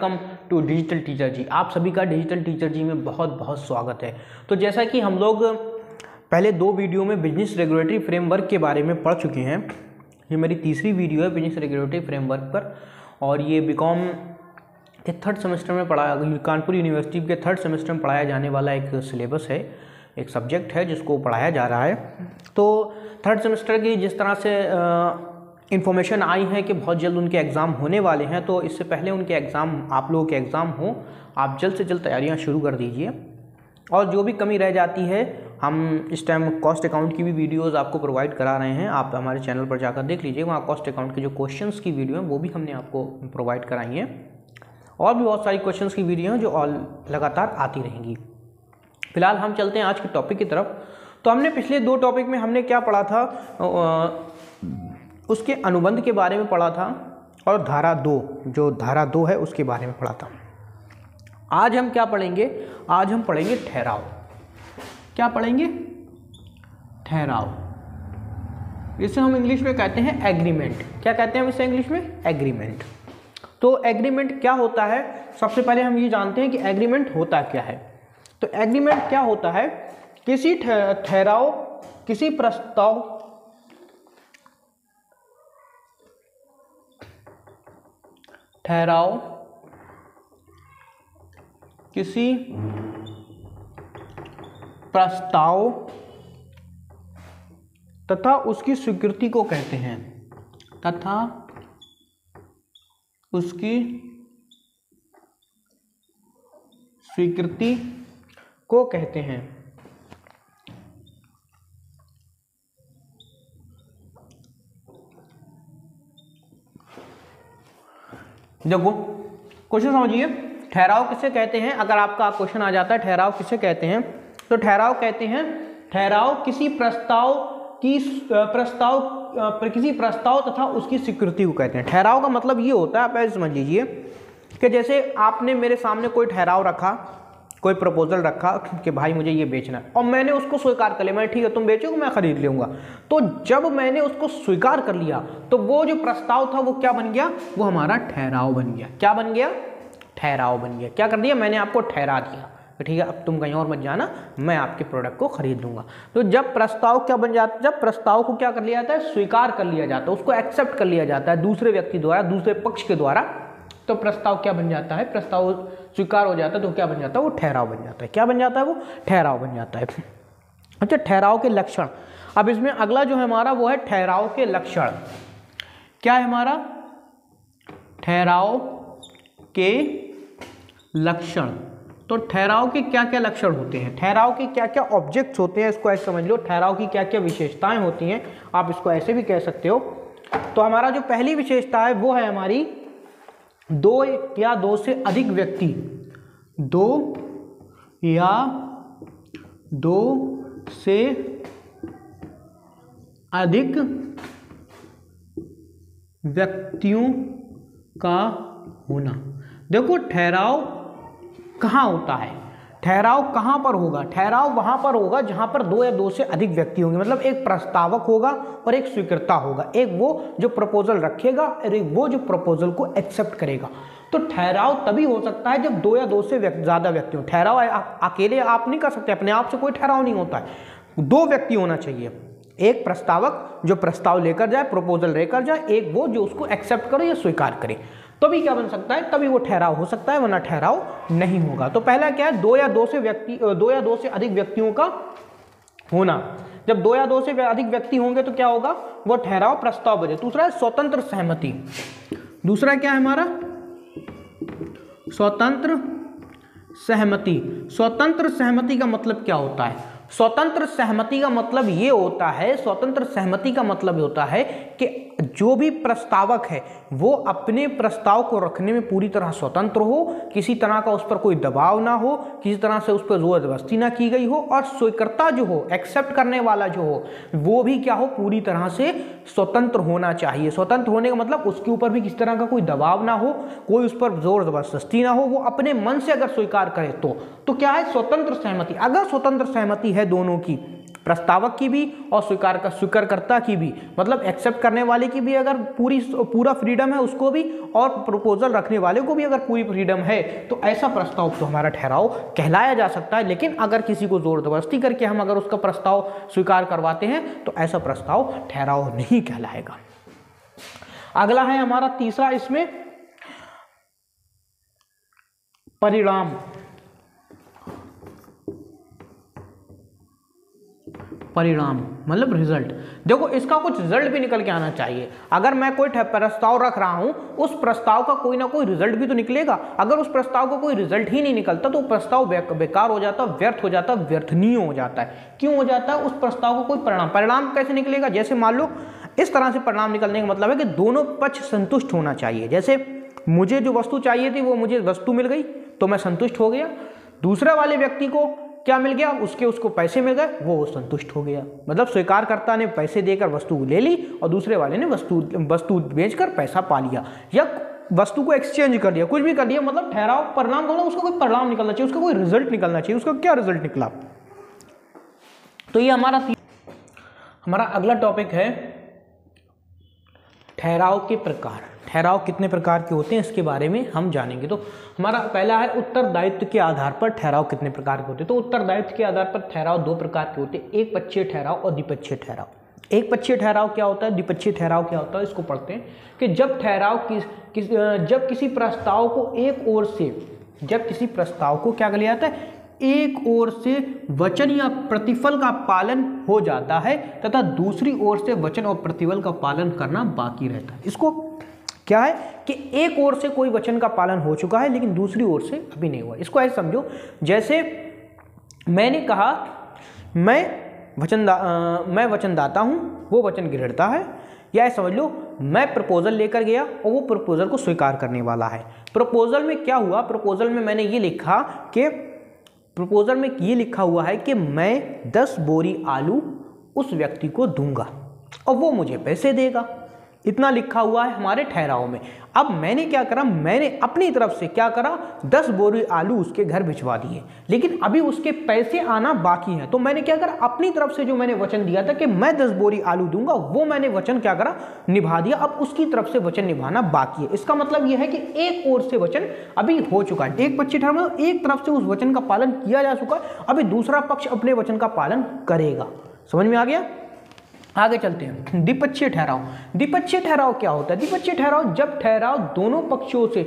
Welcome to digital teacher जी। आप सभी का डिजिटल टीचर जी में बहुत बहुत स्वागत है। तो जैसा कि हम लोग पहले 2 वीडियो में बिजनेस रेगुलेटरी फ्रेमवर्क के बारे में पढ़ चुके हैं, ये मेरी तीसरी वीडियो है बिजनेस रेगुलेटरी फ्रेमवर्क पर, और ये बीकॉम के 3rd सेमेस्टर में कानपुर यूनिवर्सिटी के 3rd सेमेस्टर में पढ़ाया जाने वाला एक सिलेबस है, एक सब्जेक्ट है जिसको पढ़ाया जा रहा है। तो 3rd सेमेस्टर की जिस तरह से इन्फॉर्मेशन आई है कि बहुत जल्द उनके एग्ज़ाम होने वाले हैं, तो इससे पहले उनके एग्ज़ाम, आप लोगों के एग्ज़ाम हो, आप जल्द से जल्द तैयारियां शुरू कर दीजिए। और जो भी कमी रह जाती है, हम इस टाइम कॉस्ट अकाउंट की भी वीडियोस आपको प्रोवाइड करा रहे हैं, आप हमारे चैनल पर जाकर देख लीजिए, वहाँ कॉस्ट अकाउंट के जो क्वेश्चंस की वीडियो हैं वो भी हमने आपको प्रोवाइड कराई हैं, और भी बहुत सारी क्वेश्चंस की वीडियो हैं जो लगातार आती रहेंगी। फिलहाल हम चलते हैं आज के टॉपिक की तरफ। तो हमने पिछले 2 टॉपिक में हमने क्या पढ़ा था, उसके अनुबंध के बारे में पढ़ा था, और धारा 2, जो धारा 2 है उसके बारे में पढ़ा था। आज हम क्या पढ़ेंगे, आज हम पढ़ेंगे ठहराव। क्या पढ़ेंगे? ठहराव। इसे हम इंग्लिश में कहते हैं एग्रीमेंट। क्या कहते हैं हम इसे इंग्लिश में? एग्रीमेंट। तो एग्रीमेंट क्या होता है, सबसे पहले हम ये जानते हैं कि एग्रीमेंट होता क्या है। तो एग्रीमेंट क्या होता है? किसी ठहराव, किसी प्रस्ताव, ठहराव, किसी प्रस्ताव तथा उसकी स्वीकृति को कहते हैं, तथा उसकी स्वीकृति को कहते हैं। देखो क्वेश्चन समझिए, ठहराव किसे कहते हैं। अगर आपका क्वेश्चन आ जाता है ठहराव किसे कहते हैं, तो ठहराव कहते हैं, ठहराव किसी प्रस्ताव तथा उसकी स्वीकृति को कहते हैं। ठहराव का मतलब ये होता है, आप ऐसे समझ लीजिए कि जैसे आपने मेरे सामने कोई ठहराव रखा, कोई प्रपोजल रखा कि भाई मुझे ये बेचना है, और मैंने उसको स्वीकार कर लिया, मैं ठीक है तुम बेचोगे मैं खरीद लूंगा। तो जब मैंने उसको स्वीकार कर लिया तो वो जो प्रस्ताव था वो क्या बन गया? वो हमारा ठहराव बन गया। क्या बन गया? ठहराव बन गया। क्या कर दिया? मैंने आपको ठहरा दिया, ठीक है अब तुम कहीं और मत जाना, मैं आपके प्रोडक्ट को खरीद लूंगा। तो जब प्रस्ताव क्या बन जाता है? जब प्रस्ताव को क्या कर लिया जाता है? स्वीकार कर लिया जाता है, उसको एक्सेप्ट कर लिया जाता है दूसरे व्यक्ति द्वारा, दूसरे पक्ष के द्वारा, तो प्रस्ताव क्या बन जाता है? प्रस्ताव स्वीकार हो जाता है तो क्या बन जाता है? वो ठहराव बन जाता है। क्या बन जाता है? वो ठहराव बन जाता है। अच्छा, ठहराव के लक्षण। अब इसमें अगला जो है हमारा वो है ठहराव के लक्षण। क्या है हमारा? ठहराव के लक्षण। तो ठहराव के क्या क्या लक्षण होते हैं, ठहराव के क्या क्या ऑब्जेक्ट्स होते हैं, इसको ऐसे समझ लो। ठहराव की क्या क्या विशेषताएं होती हैं, आप इसको ऐसे भी कह सकते हो। तो हमारा जो पहली विशेषता है वो है हमारी 2 या 2 से अधिक व्यक्ति, 2 या 2 से अधिक व्यक्तियों का होना। देखो ठहराव कहाँ होता है, ठहराव कहाँ पर होगा? ठहराव वहाँ पर होगा जहाँ पर 2 या 2 से अधिक व्यक्ति होंगे। मतलब एक प्रस्तावक होगा और एक स्वीकर्ता होगा, एक वो जो प्रपोजल रखेगा और एक वो जो प्रपोजल को एक्सेप्ट करेगा। तो ठहराव तभी हो सकता है जब 2 या 2 से ज़्यादा व्यक्ति हो। ठहराव अकेले आप नहीं कर सकते, अपने आप से कोई ठहराव नहीं होता है। 2 व्यक्ति होना चाहिए, एक प्रस्तावक जो प्रस्ताव लेकर जाए, प्रपोजल लेकर जाए, एक वो जो उसको एक्सेप्ट करे या स्वीकार करे, तभी क्या बन सकता है? तभी वो ठहराव हो सकता है, वरना ठहराव नहीं होगा। तो पहला क्या है? 2 या 2 से अधिक व्यक्तियों का होना। जब 2 या 2 से अधिक व्यक्ति होंगे तो क्या होगा? वो ठहराव प्रस्ताव बने। दूसरा है स्वतंत्र सहमति। दूसरा क्या है हमारा? स्वतंत्र सहमति। स्वतंत्र सहमति का मतलब क्या होता है? स्वतंत्र सहमति का मतलब ये होता है, स्वतंत्र सहमति का मतलब होता है कि जो भी प्रस्तावक है वो अपने प्रस्ताव को रखने में पूरी तरह स्वतंत्र हो, किसी तरह का उस पर कोई दबाव ना हो, किसी तरह से उस पर जोर जबरदस्ती ना की गई हो, और स्वीकर्ता जो हो, एक्सेप्ट करने वाला जो हो, वो भी क्या हो? पूरी तरह से स्वतंत्र होना चाहिए। स्वतंत्र होने का मतलब उसके ऊपर भी किसी तरह का कोई दबाव ना हो, कोई उस पर जोर जबरदस्ती ना हो, वो अपने मन से अगर स्वीकार करे तो क्या है? स्वतंत्र सहमति। अगर स्वतंत्र सहमति है दोनों की, प्रस्तावक की भी और स्वीकारकर्ता की भी, मतलब एक्सेप्ट करने वाले की भी अगर पूरा फ्रीडम है उसको भी, और प्रपोजल रखने वाले को भी अगर पूरी फ्रीडम है, तो ऐसा प्रस्ताव तो हमारा ठहराव कहलाया जा सकता है। लेकिन अगर किसी को जोर जबरदस्ती करके हम अगर उसका प्रस्ताव स्वीकार करवाते हैं तो ऐसा प्रस्ताव ठहराव नहीं कहलाएगा। अगला है हमारा तीसरा इसमें परिणाम। परिणाम मतलब रिजल्ट। देखो इसका कुछ रिजल्ट भी निकल के आना चाहिए। अगर मैं कोई प्रस्ताव रख रहा हूं, उस प्रस्ताव का कोई ना कोई रिजल्ट भी तो निकलेगा। अगर उस प्रस्ताव का कोई रिजल्ट ही नहीं निकलता तो प्रस्ताव बेकार हो जाता, व्यर्थ हो जाता, व्यर्थनीय हो जाता है। क्यों हो जाता है? उस प्रस्ताव का कोई परिणाम कैसे निकलेगा? जैसे मान लो इस तरह से परिणाम निकलने का मतलब है कि दोनों पक्ष संतुष्ट होना चाहिए। जैसे मुझे जो वस्तु चाहिए थी वो मुझे वस्तु मिल गई तो मैं संतुष्ट हो गया, दूसरे वाले व्यक्ति को क्या मिल गया? उसको पैसे मिल गए, वो संतुष्ट हो गया। मतलब स्वीकारकर्ता ने पैसे देकर वस्तु ले ली और दूसरे वाले ने वस्तु बेचकर पैसा पा लिया, या वस्तु को एक्सचेंज कर लिया, कुछ भी कर लिया। मतलब ठहराव परिणाम को, उसका कोई परिणाम निकलना चाहिए, उसका कोई रिजल्ट निकलना चाहिए। उसका क्या रिजल्ट निकला? तो ये हमारा अगला टॉपिक है ठहराव के प्रकार। ठहराव कितने प्रकार के होते हैं इसके बारे में हम जानेंगे। तो हमारा पहला है उत्तरदायित्व के आधार पर ठहराव कितने प्रकार के होते हैं। तो उत्तरदायित्व के आधार पर ठहराव दो प्रकार के होते हैं, एक पक्षीय ठहराव और द्विपक्षीय ठहराव। एक पक्षीय ठहराव क्या होता है, द्विपक्षीय ठहराव क्या होता है, इसको पढ़ते हैं कि जब ठहराव जब किसी प्रस्ताव को एक ओर से, जब किसी प्रस्ताव को क्या कर लिया जाता है, एक ओर से वचन या प्रतिफल का पालन हो जाता है तथा दूसरी ओर से वचन और प्रतिफल का पालन करना बाकी रहता है। इसको क्या है कि एक ओर से कोई वचन का पालन हो चुका है लेकिन दूसरी ओर से अभी नहीं हुआ। इसको ऐसे समझो, जैसे मैंने कहा मैं वचनदाता हूं, वो वचन गिरता है, या ऐसे समझ लो मैं प्रपोजल लेकर गया और वो प्रपोजल को स्वीकार करने वाला है। प्रपोजल में क्या हुआ? प्रपोजल में मैंने ये लिखा कि प्रपोजल में ये लिखा हुआ है कि मैं 10 बोरी आलू उस व्यक्ति को दूंगा और वो मुझे पैसे देगा। इतना लिखा हुआ है हमारे ठहराव में। अब मैंने क्या करा, मैंने अपनी तरफ से क्या करा, 10 बोरी आलू उसके घर भिजवा दिए, लेकिन अभी उसके पैसे आना बाकी है। तो मैंने क्या करा, अपनी तरफ से जो मैंने वचन दिया था कि मैं 10 बोरी आलू दूंगा, वो मैंने वचन क्या करा, निभा दिया। अब उसकी तरफ से वचन निभाना बाकी है। इसका मतलब यह है कि एक ओर से वचन अभी हो चुका है, एक पक्षीय ठहराव में एक तरफ से उस वचन का पालन किया जा चुका है, अभी दूसरा पक्ष अपने वचन का पालन करेगा। समझ में आ गया? आगे चलते हैं। द्विपक्षीय ठहराव। द्विपक्षीय ठहराव क्या होता है? द्विपक्षीय ठहराव जब ठहराव दोनों पक्षों से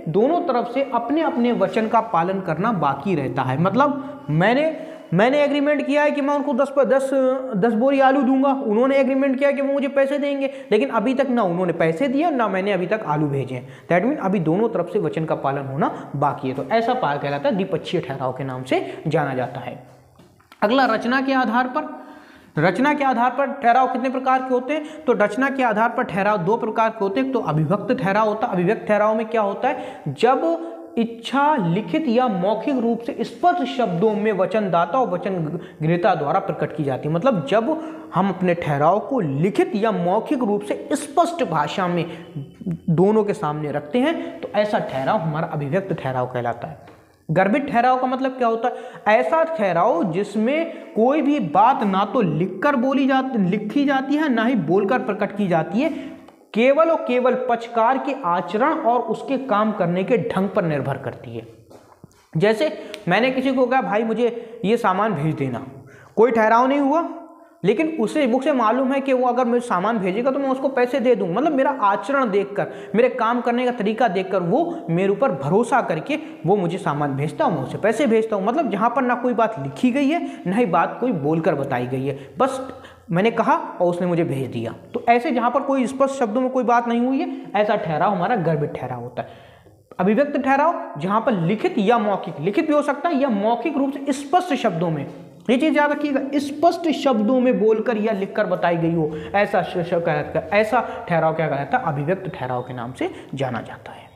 दोनों तरफ से अपने अपने वचन का पालन करना बाकी रहता है। मतलब मैंने एग्रीमेंट किया है कि मैं उनको 10 बोरी आलू दूंगा, उन्होंने एग्रीमेंट किया कि वो मुझे पैसे देंगे, लेकिन अभी तक ना उन्होंने पैसे दिए ना मैंने अभी तक आलू भेजे हैं। दैट मीन अभी दोनों तरफ से वचन का पालन होना बाकी है। तो ऐसा पार कहलाता है, द्विपक्षीय ठहराव के नाम से जाना जाता है। अगला रचना के आधार पर। रचना के आधार पर ठहराव कितने प्रकार के होते हैं? तो रचना के आधार पर ठहराव दो प्रकार के होते हैं। तो अभिव्यक्त ठहराव होता है। अभिव्यक्त ठहराव में क्या होता है, जब इच्छा लिखित या मौखिक रूप से स्पष्ट शब्दों में वचनदाता और वचनग्रहीता द्वारा प्रकट की जाती है। मतलब जब हम अपने ठहराव को लिखित या मौखिक रूप से स्पष्ट भाषा में दोनों के सामने रखते हैं तो ऐसा ठहराव हमारा अभिव्यक्त ठहराव कहलाता है। गर्भित ठहराव का मतलब क्या होता है? ऐसा ठहराव जिसमें कोई भी बात ना तो लिखी जाती है ना ही बोलकर प्रकट की जाती है, केवल और केवल पक्षकार के आचरण और उसके काम करने के ढंग पर निर्भर करती है। जैसे मैंने किसी को कहा भाई मुझे ये सामान भेज देना, कोई ठहराव नहीं हुआ, लेकिन मुझसे मालूम है कि वो अगर मुझे सामान भेजेगा तो मैं उसको पैसे दे दूँ। मतलब मेरा आचरण देखकर, मेरे काम करने का तरीका देखकर वो मेरे ऊपर भरोसा करके वो मुझे सामान भेजता हूँ, मैं उसे पैसे भेजता हूँ। मतलब जहाँ पर ना कोई बात लिखी गई है ना ही बात कोई बोलकर बताई गई है, बस मैंने कहा और उसने मुझे भेज दिया। तो ऐसे जहाँ पर कोई स्पष्ट शब्दों में कोई बात नहीं हुई है, ऐसा ठहराव हमारा गर्भित ठहराव होता है। अभिव्यक्त ठहराव जहाँ पर लिखित या मौखिक, लिखित भी हो सकता है या मौखिक रूप से स्पष्ट शब्दों में, ये चीज याद रखिएगा, स्पष्ट शब्दों में बोलकर या लिखकर बताई गई हो, ऐसा ठहराव क्या कहलाता है? अभिव्यक्त ठहराव के नाम से जाना जाता है।